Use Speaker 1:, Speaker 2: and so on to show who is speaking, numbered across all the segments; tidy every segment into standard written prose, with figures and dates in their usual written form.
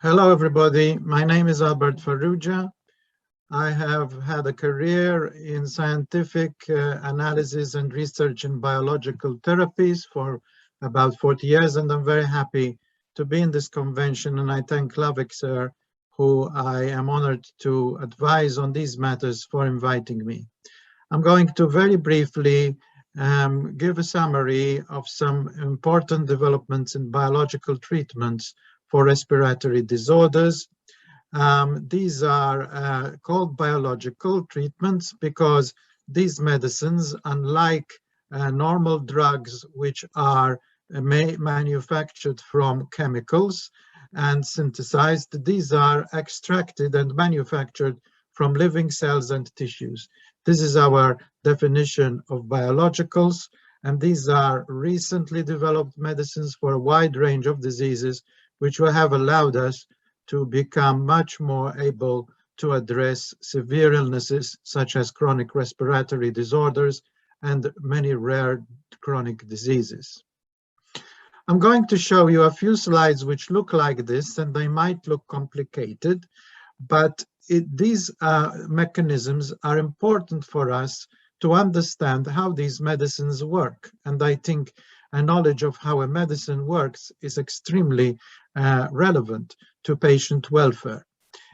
Speaker 1: Hello, everybody. My name is Albert Farrugia. I have had a career in scientific analysis and research in biological therapies for about 40 years, and I'm very happy to be in this convention. And I thank Lavik, sir, who I am honored to advise on these matters, for inviting me. I'm going to very briefly give a summary of some important developments in biological treatments for respiratory disorders. These are called biological treatments because these medicines, unlike normal drugs which are manufactured from chemicals and synthesized, these are extracted and manufactured from living cells and tissues. This is our definition of biologicals, and these are recently developed medicines for a wide range of diseases which will have allowed us to become much more able to address severe illnesses such as chronic respiratory disorders and many rare chronic diseases. I'm going to show you a few slides which look like this, and they might look complicated, but these mechanisms are important for us to understand how these medicines work. And I think a knowledge of how a medicine works is extremely relevant to patient welfare.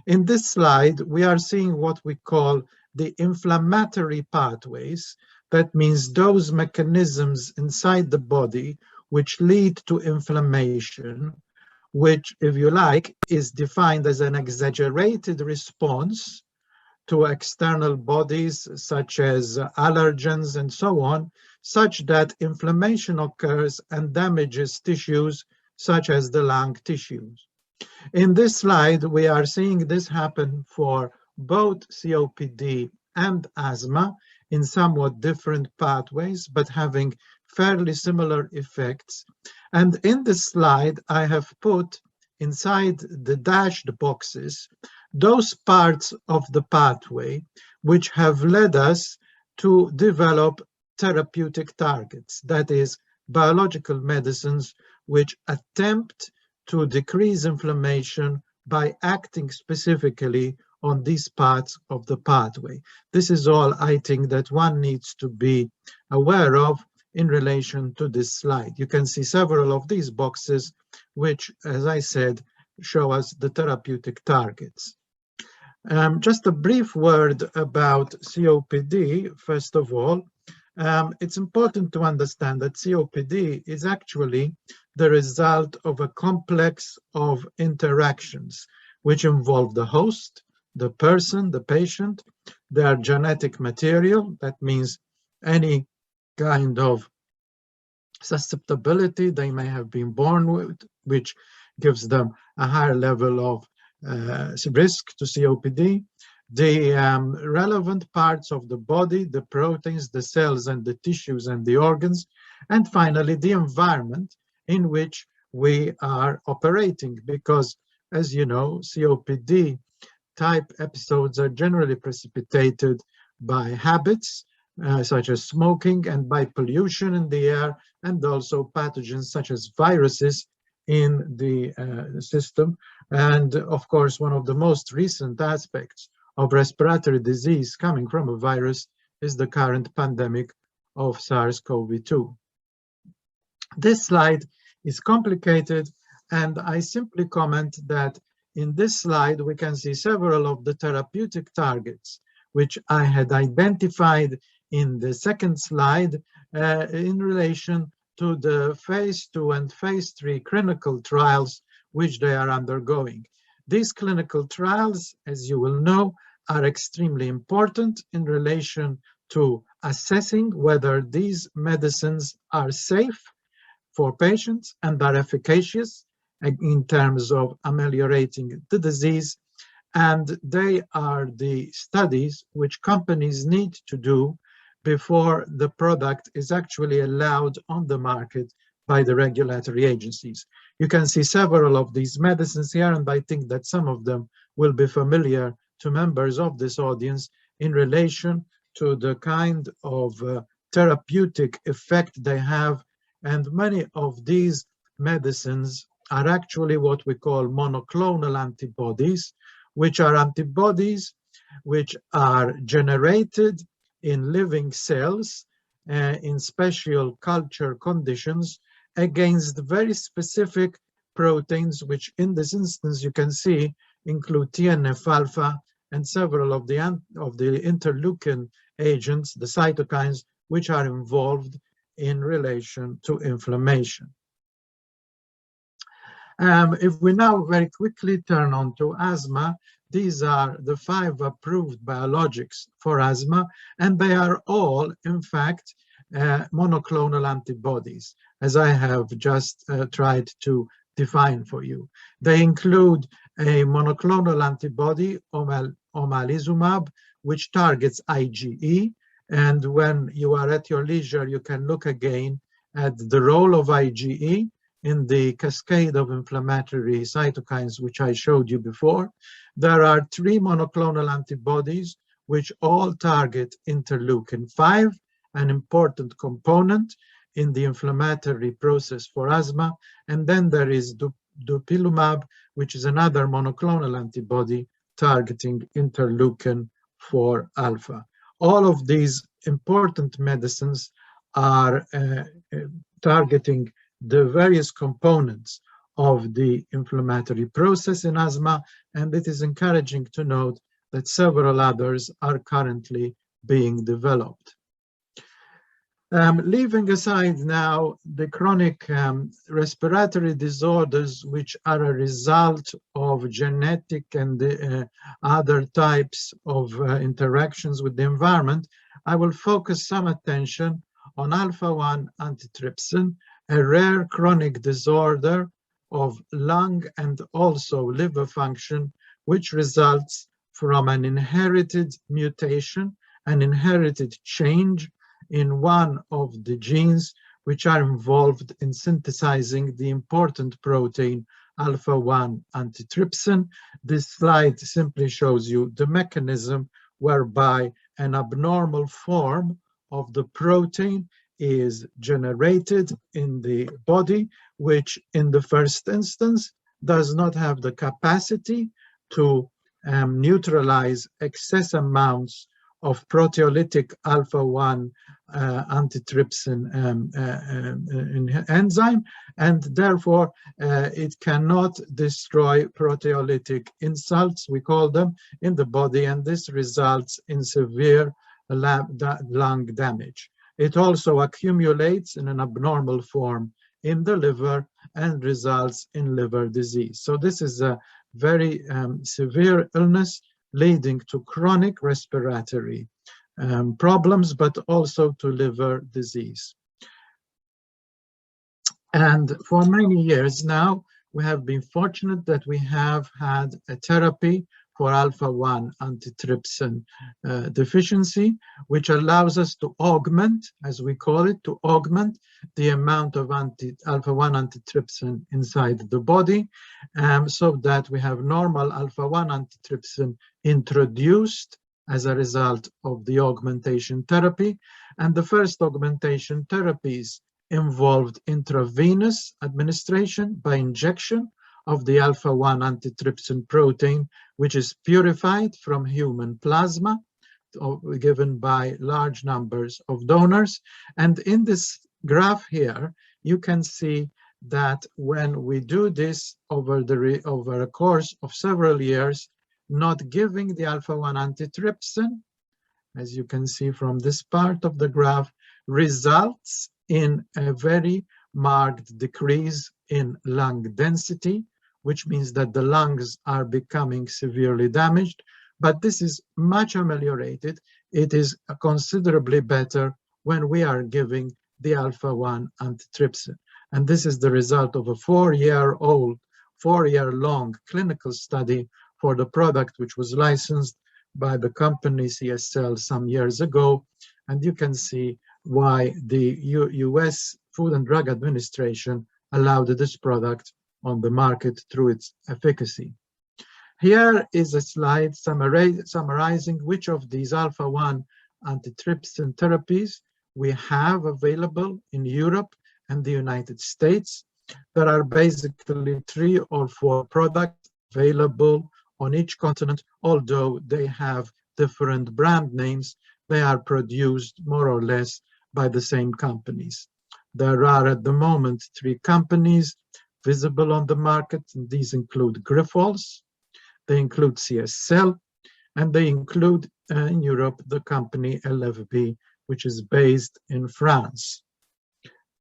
Speaker 1: In this slide, we are seeing what we call the inflammatory pathways. That means those mechanisms inside the body which lead to inflammation, which, if you like, is defined as an exaggerated response to external bodies such as allergens and so on, such that inflammation occurs and damages tissues such as the lung tissues. In this slide, we are seeing this happen for both COPD and asthma in somewhat different pathways, but having fairly similar effects. And in this slide, I have put inside the dashed boxes those parts of the pathway which have led us to develop therapeutic targets, that is, biological medicines which attempt to decrease inflammation by acting specifically on these parts of the pathway. This is all I think that one needs to be aware of in relation to this slide. You can see several of these boxes which, as I said, show us the therapeutic targets. Just a brief word about COPD, first of all. It's important to understand that COPD is actually the result of a complex of interactions which involve the host, the person, the patient, their genetic material, that means any kind of susceptibility they may have been born with, which gives them a higher level of risk to COPD, the relevant parts of the body, the proteins, the cells and the tissues and the organs, and finally the environment in which we are operating, because as you know, COPD type episodes are generally precipitated by habits such as smoking and by pollution in the air, and also pathogens such as viruses in the system. And of course, one of the most recent aspects of respiratory disease coming from a virus is the current pandemic of SARS-CoV-2. This slide is complicated, and I simply comment that in this slide we can see several of the therapeutic targets which I had identified in the second slide in relation to the phase 2 and phase 3 clinical trials which they are undergoing. These clinical trials, as you will know, are extremely important in relation to assessing whether these medicines are safe for patients and are efficacious in terms of ameliorating the disease. And they are the studies which companies need to do before the product is actually allowed on the market by the regulatory agencies. You can see several of these medicines here, and I think that some of them will be familiar to members of this audience in relation to the kind of therapeutic effect they have. And many of these medicines are actually what we call monoclonal antibodies, which are antibodies which are generated in living cells in special culture conditions against very specific proteins, which in this instance you can see include TNF-alpha and several of the interleukin agents, the cytokines, which are involved in relation to inflammation. If we now very quickly turn on to asthma, these are the 5 approved biologics for asthma, and they are all, in fact, monoclonal antibodies, as I have just tried to define for you. They include a monoclonal antibody, omalizumab, which targets IgE, and when you are at your leisure, you can look again at the role of IgE in the cascade of inflammatory cytokines, which I showed you before. There are 3 monoclonal antibodies, which all target interleukin-5, an important component in the inflammatory process for asthma. And then there is dupilumab, which is another monoclonal antibody targeting interleukin-4 alpha. All of these important medicines are targeting the various components of the inflammatory process in asthma, and it is encouraging to note that several others are currently being developed. Leaving aside now the chronic respiratory disorders, which are a result of genetic and other types of interactions with the environment, I will focus some attention on alpha-1 antitrypsin, a rare chronic disorder of lung and also liver function, which results from an inherited mutation, an inherited change in one of the genes which are involved in synthesizing the important protein alpha-1 antitrypsin. This slide simply shows you the mechanism whereby an abnormal form of the protein is generated in the body, which in the first instance does not have the capacity to neutralize excess amounts of proteolytic alpha-1 antitrypsin enzyme, and therefore it cannot destroy proteolytic insults, we call them, in the body, and this results in severe lung damage. It also accumulates in an abnormal form in the liver and results in liver disease. So this is a very severe illness leading to chronic respiratory problems, but also to liver disease. And for many years now, we have been fortunate that we have had a therapy for alpha-1 antitrypsin deficiency, which allows us to augment, as we call it, to augment the amount of alpha-1 antitrypsin inside the body, so that we have normal alpha-1 antitrypsin introduced as a result of the augmentation therapy. And the first augmentation therapies involved intravenous administration by injection of the alpha-1 antitrypsin protein, which is purified from human plasma, given by large numbers of donors. And in this graph here, you can see that when we do this over a course of several years, not giving the alpha-1 antitrypsin, as you can see from this part of the graph, results in a very marked decrease in lung density, which means that the lungs are becoming severely damaged. But this is much ameliorated. It is considerably better when we are giving the alpha-1 antitrypsin. And this is the result of a 4-year-long clinical study for the product, which was licensed by the company CSL some years ago. And you can see why the US Food and Drug Administration allowed this product on the market through its efficacy. Here is a slide summarizing which of these alpha-1 antitrypsin therapies we have available in Europe and the United States. There are basically 3 or 4 products available on each continent, although they have different brand names. They are produced more or less by the same companies. There are at the moment 3 companies visible on the market, and these include Grifols, they include CSL, and they include in Europe the company LFB, which is based in France.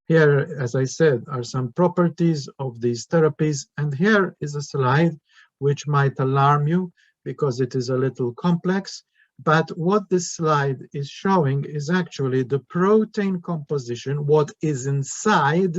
Speaker 1: Here, as I said, are some properties of these therapies, and here is a slide which might alarm you because it is a little complex, but what this slide is showing is actually the protein composition, what is inside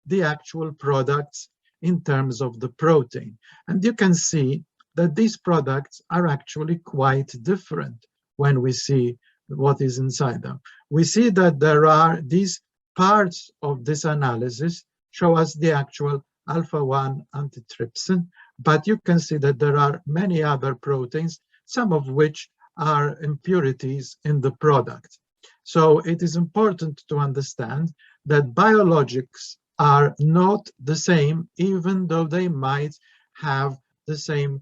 Speaker 1: the actual products in terms of the protein. And you can see that these products are actually quite different when we see what is inside them. We see that there are these parts of this analysis show us the actual alpha-1 antitrypsin, but you can see that there are many other proteins, some of which are impurities in the product. So it is important to understand that biologics are not the same, even though they might have the same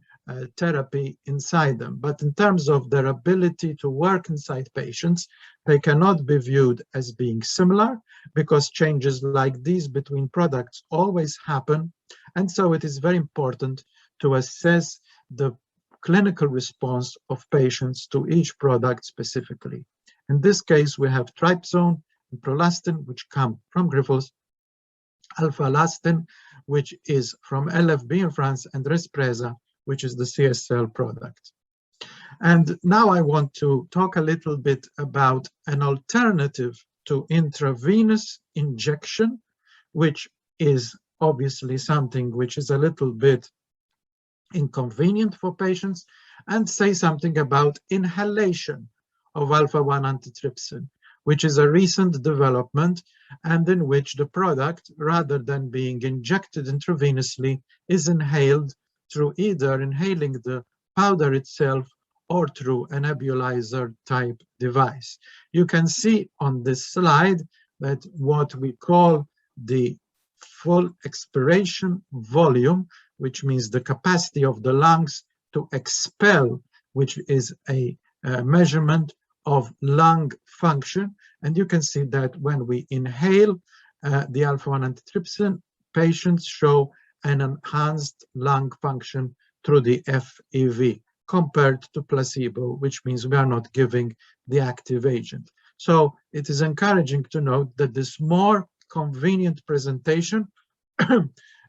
Speaker 1: therapy inside them. But in terms of their ability to work inside patients, they cannot be viewed as being similar because changes like these between products always happen. And so it is very important to assess the clinical response of patients to each product specifically. In this case, we have trypsone and prolastin, which come from Grifols, alpha-lastin, which is from LFB in France, and Respreza, which is the CSL product. And now I want to talk a little bit about an alternative to intravenous injection, which is obviously something which is a little bit inconvenient for patients, and say something about inhalation of alpha-1 antitrypsin, which is a recent development and in which the product, rather than being injected intravenously, is inhaled through either inhaling the powder itself or through a nebulizer type device. You can see on this slide that what we call the full expiration volume, which means the capacity of the lungs to expel, which is a measurement of lung function. And you can see that when we inhale the alpha-1 antitrypsin, patients show an enhanced lung function through the FEV compared to placebo, which means we are not giving the active agent. So it is encouraging to note that this more convenient presentation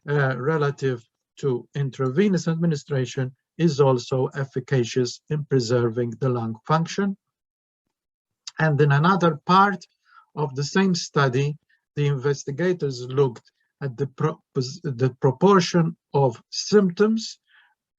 Speaker 1: relative to intravenous administration is also efficacious in preserving the lung function. And in another part of the same study, the investigators looked at the proportion of symptoms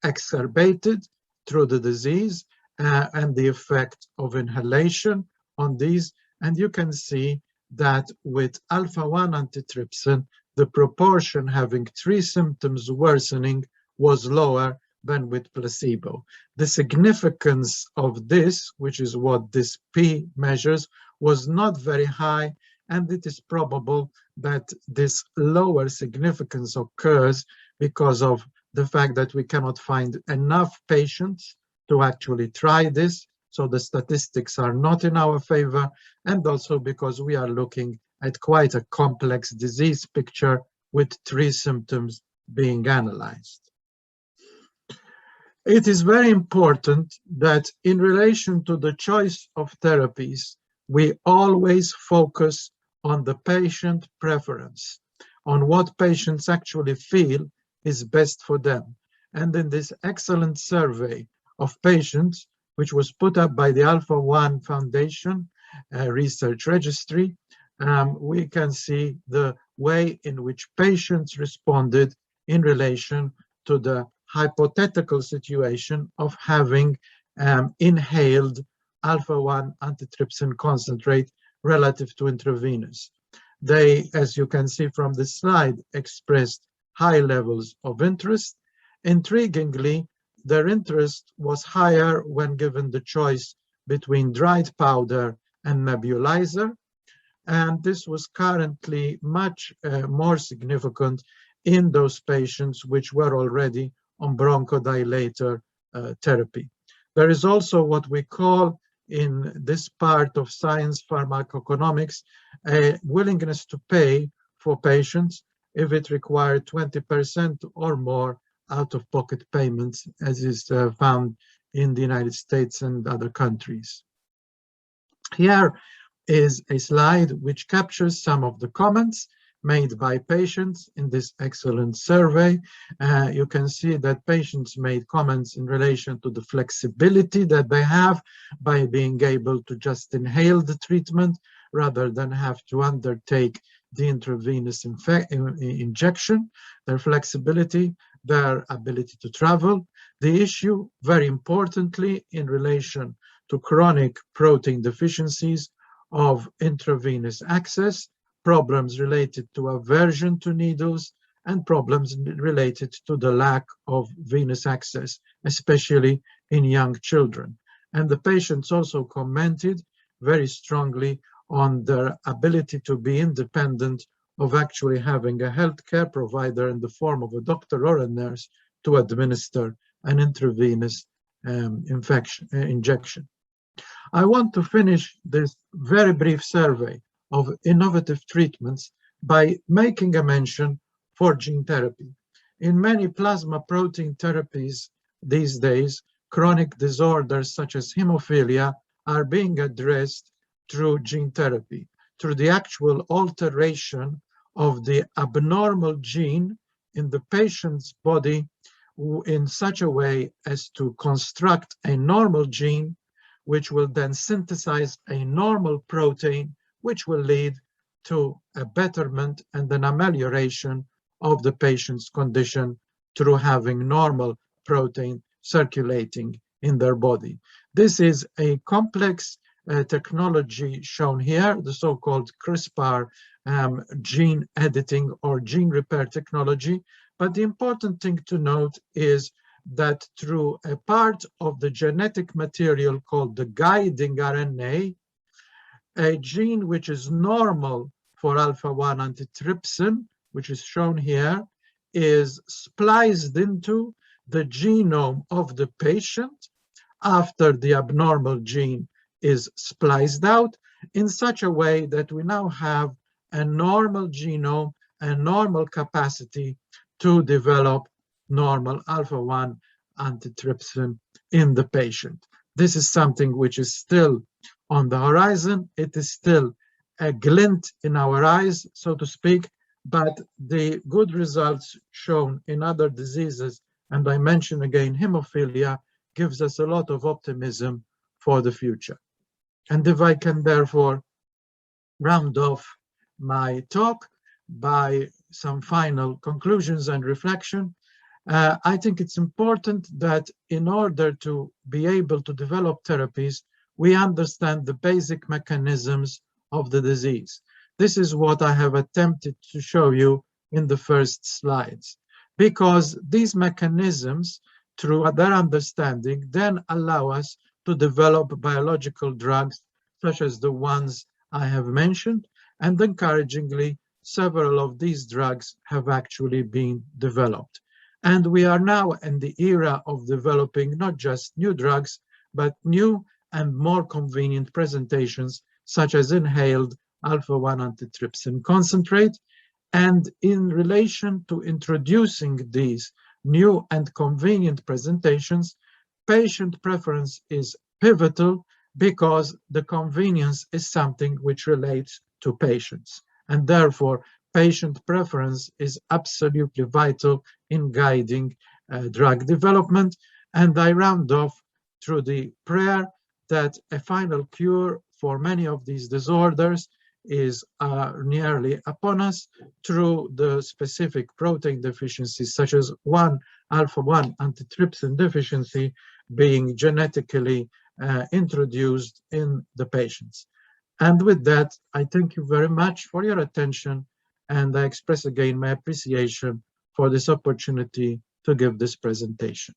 Speaker 1: exacerbated through the disease and the effect of inhalation on these. And you can see that with alpha-1 antitrypsin, the proportion having 3 symptoms worsening was lower than with placebo. The significance of this, which is what this P measures, was not very high, and it is probable that this lower significance occurs because of the fact that we cannot find enough patients to actually try this, so the statistics are not in our favor, and also because we are looking at quite a complex disease picture with 3 symptoms being analyzed. It is very important that in relation to the choice of therapies, we always focus on the patient preference, on what patients actually feel is best for them. And in this excellent survey of patients, which was put up by the Alpha-1 Foundation research registry, we can see the way in which patients responded in relation to the hypothetical situation of having inhaled alpha-1 antitrypsin concentrate relative to intravenous. They, as you can see from this slide, expressed high levels of interest. Intriguingly, their interest was higher when given the choice between dried powder and nebulizer. and this was currently much more significant in those patients which were already on bronchodilator therapy. There is also what we call in this part of science pharmacoeconomics a willingness to pay for patients if it required 20% or more out-of-pocket payments, as is found in the United States and other countries. Here is a slide which captures some of the comments made by patients in this excellent survey. You can see that patients made comments in relation to the flexibility that they have by being able to just inhale the treatment rather than have to undertake the intravenous injection, their flexibility, their ability to travel. The issue, very importantly, in relation to chronic protein deficiencies of intravenous access, problems related to aversion to needles, and problems related to the lack of venous access, especially in young children. And the patients also commented very strongly on their ability to be independent of actually having a healthcare provider in the form of a doctor or a nurse to administer an intravenous injection. I want to finish this very brief survey of innovative treatments by making a mention for gene therapy. In many plasma protein therapies these days, chronic disorders such as hemophilia are being addressed through gene therapy, through the actual alteration of the abnormal gene in the patient's body in such a way as to construct a normal gene which will then synthesize a normal protein, which will lead to a betterment and an amelioration of the patient's condition through having normal protein circulating in their body. This is a complex technology shown here, the so-called CRISPR gene editing or gene repair technology. But the important thing to note is that through a part of the genetic material called the guiding RNA, a gene which is normal for alpha-1 antitrypsin, which is shown here, is spliced into the genome of the patient after the abnormal gene is spliced out in such a way that we now have a normal genome, a normal capacity to develop normal alpha-1 antitrypsin in the patient. This is something which is still on the horizon. It is still a glint in our eyes, so to speak, but the good results shown in other diseases, and I mention again hemophilia, gives us a lot of optimism for the future. And if I can therefore round off my talk by some final conclusions and reflection, I think it's important that in order to be able to develop therapies, we understand the basic mechanisms of the disease. This is what I have attempted to show you in the first slides, because these mechanisms, through their understanding, then allow us to develop biological drugs, such as the ones I have mentioned, and encouragingly, several of these drugs have actually been developed. And we are now in the era of developing not just new drugs, but new and more convenient presentations, such as inhaled alpha-1 antitrypsin concentrate. And in relation to introducing these new and convenient presentations, patient preference is pivotal because the convenience is something which relates to patients. And therefore, patient preference is absolutely vital in guiding drug development. And I round off through the prayer that a final cure for many of these disorders is nearly upon us through the specific protein deficiencies, such as alpha-1 antitrypsin deficiency being genetically introduced in the patients. And with that, I thank you very much for your attention, and I express again my appreciation for this opportunity to give this presentation.